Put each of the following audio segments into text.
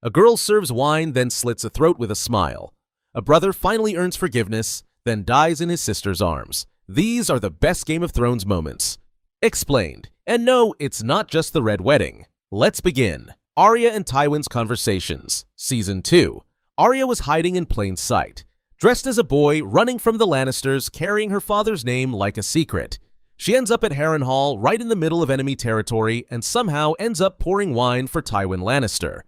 A girl serves wine, then slits a throat with a smile. A brother finally earns forgiveness, then dies in his sister's arms. These are the best Game of Thrones moments. Explained. And no, it's not just the Red Wedding. Let's begin. Arya and Tywin's Conversations. Season 2. Arya was hiding in plain sight. Dressed as a boy, running from the Lannisters, carrying her father's name like a secret. She ends up at Harrenhal, right in the middle of enemy territory, and somehow ends up pouring wine for Tywin Lannister.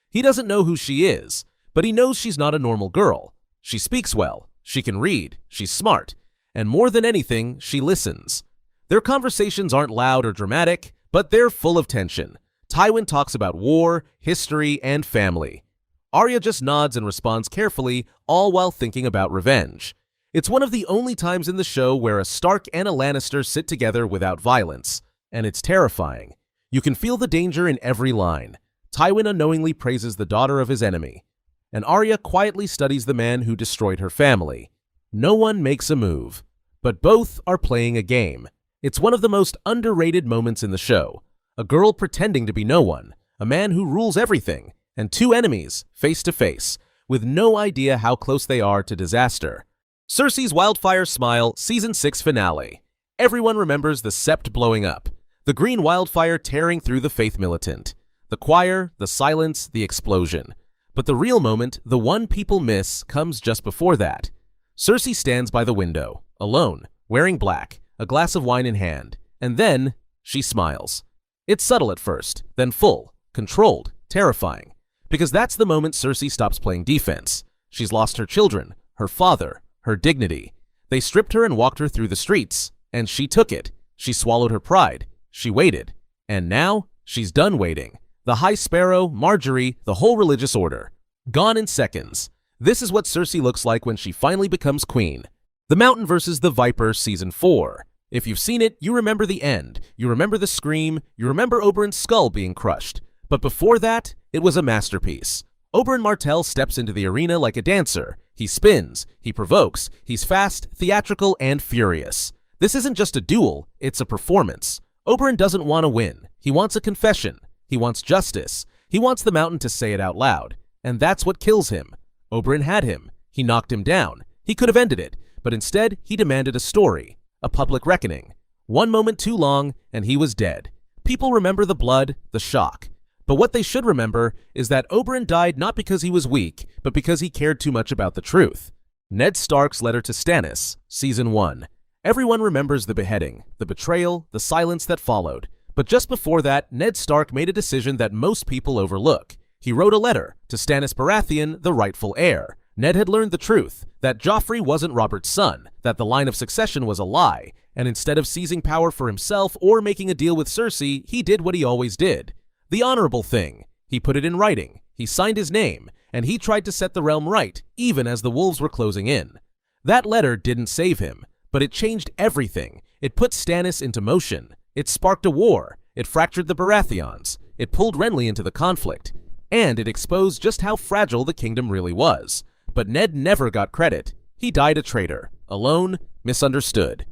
He doesn't know who she is, but he knows she's not a normal girl. She speaks well, she can read, she's smart, and more than anything, she listens. Their conversations aren't loud or dramatic, but they're full of tension. Tywin talks about war, history, and family. Arya just nods and responds carefully, all while thinking about revenge. It's one of the only times in the show where a Stark and a Lannister sit together without violence, and it's terrifying. You can feel the danger in every line. Tywin unknowingly praises the daughter of his enemy, and Arya quietly studies the man who destroyed her family. No one makes a move, but both are playing a game. It's one of the most underrated moments in the show. A girl pretending to be no one, a man who rules everything, and two enemies face to face, with no idea how close they are to disaster. Cersei's wildfire smile, Season 6 finale. Everyone remembers the sept blowing up, the green wildfire tearing through the Faith Militant. The choir, the silence, the explosion. But the real moment, the one people miss, comes just before that. Cersei stands by the window, alone, wearing black, a glass of wine in hand, and then she smiles. It's subtle at first, then full, controlled, terrifying. Because that's the moment Cersei stops playing defense. She's lost her children, her father, her dignity. They stripped her and walked her through the streets, and she took it. She swallowed her pride. She waited. And now, she's done waiting. The High Sparrow, Marjorie, the whole religious order. Gone in seconds. This is what Cersei looks like when she finally becomes queen. The Mountain vs. the Viper, Season 4. If you've seen it, you remember the end. You remember the scream. You remember Oberyn's skull being crushed. But before that, it was a masterpiece. Oberyn Martell steps into the arena like a dancer. He spins, he provokes, he's fast, theatrical, and furious. This isn't just a duel, it's a performance. Oberyn doesn't want to win. He wants a confession. He wants justice. He wants the Mountain to say it out loud. And that's what kills him. Oberyn had him. He knocked him down. He could have ended it, but instead he demanded a story, a public reckoning. One moment too long, and he was dead. People remember the blood, the shock. But what they should remember is that Oberyn died not because he was weak, but because he cared too much about the truth. Ned Stark's letter to Stannis, Season 1. Everyone remembers the beheading, the betrayal, the silence that followed. But just before that, Ned Stark made a decision that most people overlook. He wrote a letter to Stannis Baratheon, the rightful heir. Ned had learned the truth, that Joffrey wasn't Robert's son, that the line of succession was a lie, and instead of seizing power for himself or making a deal with Cersei, he did what he always did. The honorable thing. He put it in writing, he signed his name, and he tried to set the realm right, even as the wolves were closing in. That letter didn't save him, but it changed everything. It put Stannis into motion. It sparked a war, it fractured the Baratheons, it pulled Renly into the conflict, and it exposed just how fragile the kingdom really was. But Ned never got credit. He died a traitor, alone, misunderstood.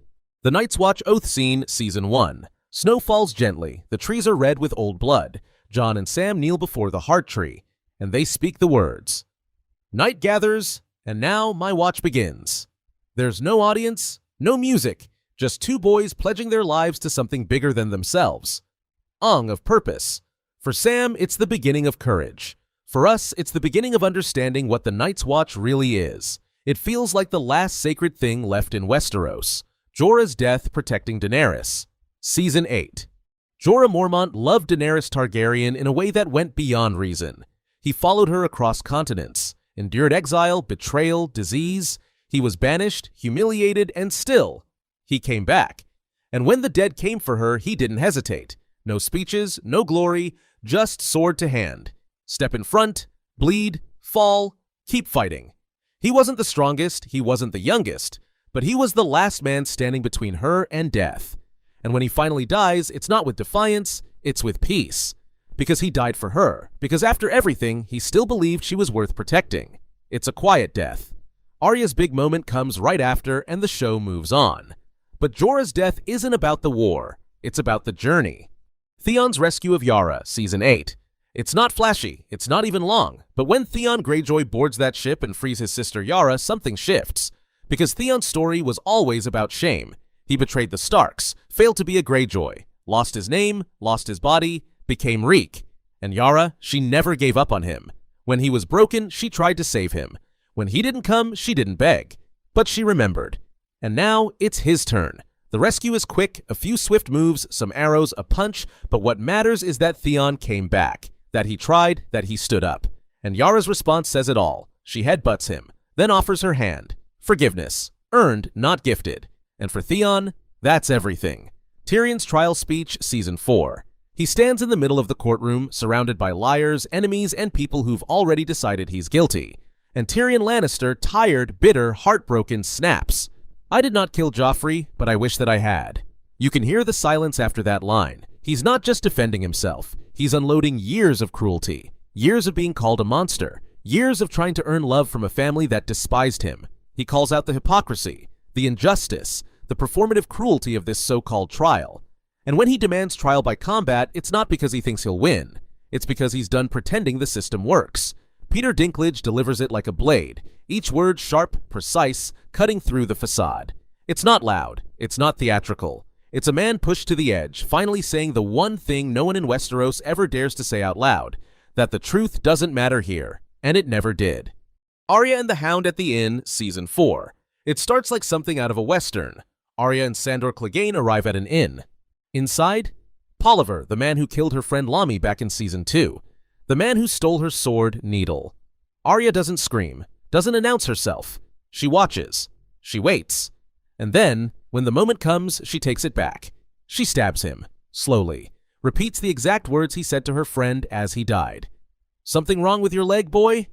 The Night's Watch Oath Scene, Season 1. Snow falls gently, the trees are red with old blood. Jon and Sam kneel before the heart tree, and they speak the words. Night gathers, and now my watch begins. There's no audience, no music, just two boys pledging their lives to something bigger than themselves. Of purpose. For Sam, it's the beginning of courage. For us, it's the beginning of understanding what the Night's Watch really is. It feels like the last sacred thing left in Westeros. Jorah's death protecting Daenerys. Season 8. Jorah Mormont loved Daenerys Targaryen in a way that went beyond reason. He followed her across continents, endured exile, betrayal, disease. He was banished, humiliated, and still, he came back. And when the dead came for her, he didn't hesitate. No speeches, no glory, just sword to hand. Step in front, bleed, fall, keep fighting. He wasn't the strongest, he wasn't the youngest, but he was the last man standing between her and death. And when he finally dies, it's not with defiance, it's with peace. Because he died for her, because after everything, he still believed she was worth protecting. It's a quiet death. Arya's big moment comes right after, and the show moves on. But Jorah's death isn't about the war, it's about the journey. Theon's rescue of Yara, Season 8. It's not flashy, it's not even long, but when Theon Greyjoy boards that ship and frees his sister Yara, something shifts. Because Theon's story was always about shame. He betrayed the Starks, failed to be a Greyjoy, lost his name, lost his body, became Reek. And Yara, she never gave up on him. When he was broken, she tried to save him. When he didn't come, she didn't beg. But she remembered. And now, it's his turn. The rescue is quick, a few swift moves, some arrows, a punch, but what matters is that Theon came back. That he tried, that he stood up. And Yara's response says it all. She headbutts him, then offers her hand. Forgiveness. Earned, not gifted. And for Theon, that's everything. Tyrion's trial speech, Season 4. He stands in the middle of the courtroom, surrounded by liars, enemies, and people who've already decided he's guilty. And Tyrion Lannister, tired, bitter, heartbroken, snaps. I did not kill Joffrey, but I wish that I had. You can hear the silence after that line. He's not just defending himself. He's unloading years of cruelty, years of being called a monster, years of trying to earn love from a family that despised him. He calls out the hypocrisy, the injustice, the performative cruelty of this so-called trial. And when he demands trial by combat, it's not because he thinks he'll win. It's because he's done pretending the system works. Peter Dinklage delivers it like a blade, each word sharp, precise, cutting through the facade. It's not loud. It's not theatrical. It's a man pushed to the edge, finally saying the one thing no one in Westeros ever dares to say out loud, that the truth doesn't matter here, and it never did. Arya and the Hound at the Inn, Season 4. It starts like something out of a western. Arya and Sandor Clegane arrive at an inn. Inside, Polliver, the man who killed her friend Lami back in Season 2. The man who stole her sword, Needle. Arya doesn't scream, doesn't announce herself. She watches. She waits. And then, when the moment comes, she takes it back. She stabs him, slowly, repeats the exact words he said to her friend as he died. Something wrong with your leg, boy?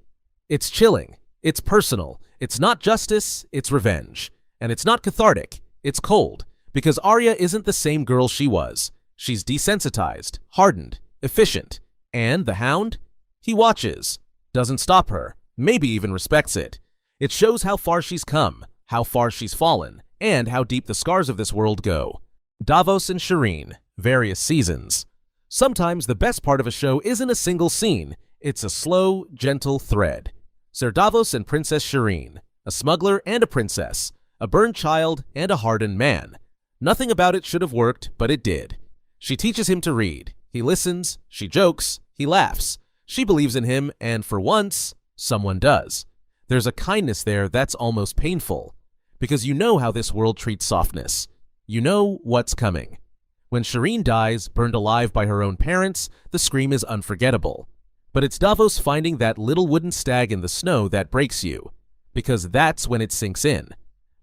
It's chilling. It's personal. It's not justice, it's revenge. And it's not cathartic. It's cold. Because Arya isn't the same girl she was. She's desensitized, hardened, efficient. And the Hound? He watches. Doesn't stop her. Maybe even respects it. It shows how far she's come, how far she's fallen, and how deep the scars of this world go. Davos and Shireen, various seasons. Sometimes the best part of a show isn't a single scene, it's a slow, gentle thread. Ser Davos and Princess Shireen, a smuggler and a princess, a burned child and a hardened man. Nothing about it should have worked, but it did. She teaches him to read. He listens, she jokes, he laughs. She believes in him, and for once, someone does. There's a kindness there that's almost painful. Because you know how this world treats softness. You know what's coming. When Shireen dies, burned alive by her own parents, the scream is unforgettable. But it's Davos finding that little wooden stag in the snow that breaks you. Because that's when it sinks in.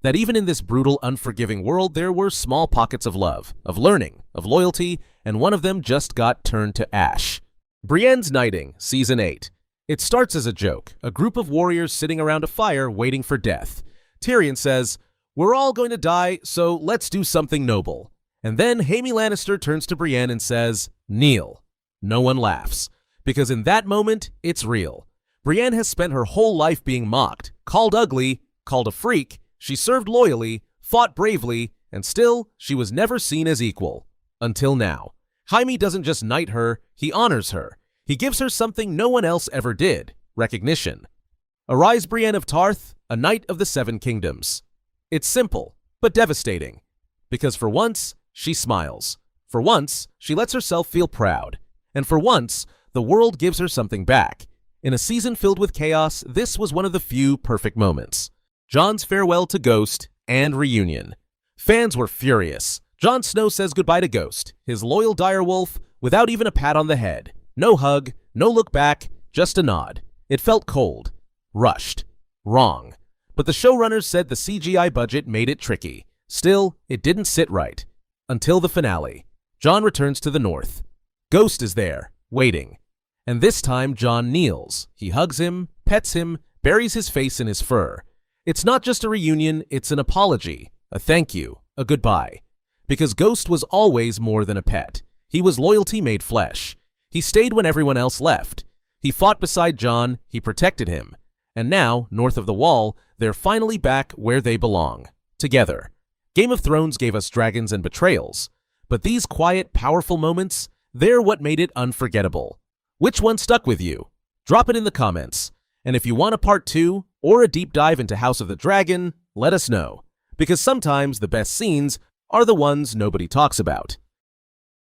That even in this brutal, unforgiving world, there were small pockets of love, of learning, of loyalty, and one of them just got turned to ash. Brienne's Knighting, Season 8. It starts as a joke, a group of warriors sitting around a fire waiting for death. Tyrion says, "We're all going to die, so let's do something noble." And then Jaime Lannister turns to Brienne and says, "Kneel." No one laughs. Because in that moment, it's real. Brienne has spent her whole life being mocked, called ugly, called a freak. She served loyally, fought bravely, and still, she was never seen as equal. Until now. Jaime doesn't just knight her, he honors her. He gives her something no one else ever did, recognition. Arise, Brienne of Tarth, a knight of the Seven Kingdoms. It's simple, but devastating. Because for once, she smiles. For once, she lets herself feel proud. And for once, the world gives her something back. In a season filled with chaos, this was one of the few perfect moments. Jon's farewell to Ghost and reunion. Fans were furious. Jon Snow says goodbye to Ghost, his loyal direwolf, without even a pat on the head. No hug, no look back, just a nod. It felt cold. Rushed. Wrong. But the showrunners said the CGI budget made it tricky. Still, it didn't sit right. Until the finale. Jon returns to the north. Ghost is there, waiting. And this time Jon kneels. He hugs him, pets him, buries his face in his fur. It's not just a reunion, it's an apology, a thank you, a goodbye. Because Ghost was always more than a pet. He was loyalty made flesh. He stayed when everyone else left. He fought beside Jon, he protected him. And now, north of the Wall, they're finally back where they belong. Together. Game of Thrones gave us dragons and betrayals. But these quiet, powerful moments, they're what made it unforgettable. Which one stuck with you? Drop it in the comments. And if you want a part 2 or a deep dive into House of the Dragon, let us know. Because sometimes the best scenes are the ones nobody talks about.